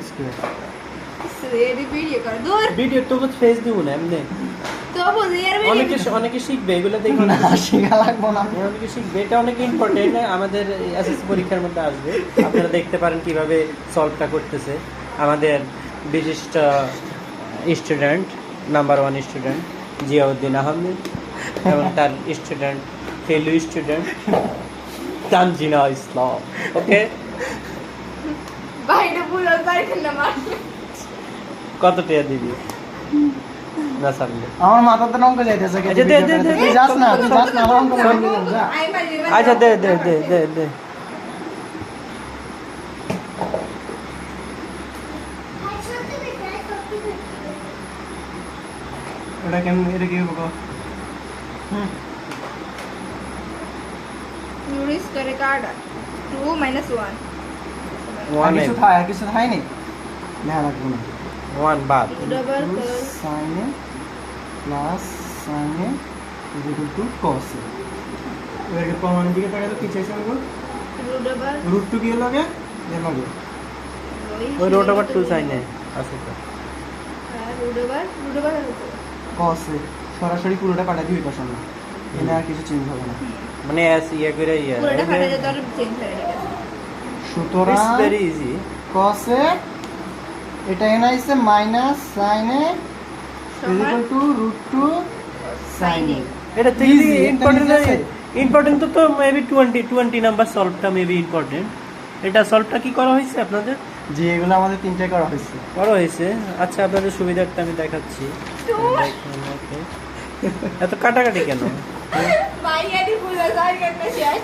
Square সেরি video কর দূর ভিডিও তো বুঝ ফেস দিব না এমনি তো বুঝি এর অনেকে শিখবে এগুলো দেখে না শেখা লাগবে না অনেকে শিখবে এটা অনেক ইম্পর্টেন্ট আমাদের এসএসসি পরীক্ষার মধ্যে আসবে আপনারা দেখতে পারেন কিভাবে সলভটা করতেছে আমাদের বিশিষ্ট student number 1 student Ziauddin Ahmed এবং তার স্টুডেন্ট ফেলু স্টুডেন্ট তানজিনা ইসলাম ওকে বাইরে পুরো বাইরে না মার কত টাকা দিবি না সামনে আমার মাথাতে অঙ্ক যাইতেছে আচ্ছা, দে, দে, দে, তুই যাস না আমার অঙ্ক মনে নেই, যা আই মারি আচ্ছা দে এটা কেমন এটা কি হবে यूरिस करे कार्ड 2 - 1 কিছু থাই নি না লাগবে না 1 বাদ double sin plus sin equal two cos এর প্রমাণের দিকে তাকালে কি চাইছে আমরা डबल রুট টু কি লাগে এর লাগে ওই রোড ওভার 2 সাইন আছে তো डबल cos সরাসরি পুরোটা পাঠাই দিই পাশে না এনে আর কিছু চেঞ্জ হবে না মানে এস ইয়া করে ইয়া পুরোটা ফাটা যেত আর চেঞ্জ হয়ে গেছে সুতরাং ইটস ভেরি ইজি cos এটা এনে আইছে minus sin equal to root two sin এটা থেকে Easy, ইম্পর্টেন্ট এটা easy ইম্পর্টেন্ট তো মেবি 20 নাম্বার সলভটা মেবি ইম্পর্টেন্ট এটা সলভটা কি করা হয়েছে আপনাদের যে এগুলো আমাদের তিনটে করা হয়েছে করা হয়েছে আচ্ছা আপনাদের সুবিধার্থে আমি দেখাচ্ছি Okay. এত কাটাকাটি কেন মাইয়াদি পুরো সাইড করতে শেষ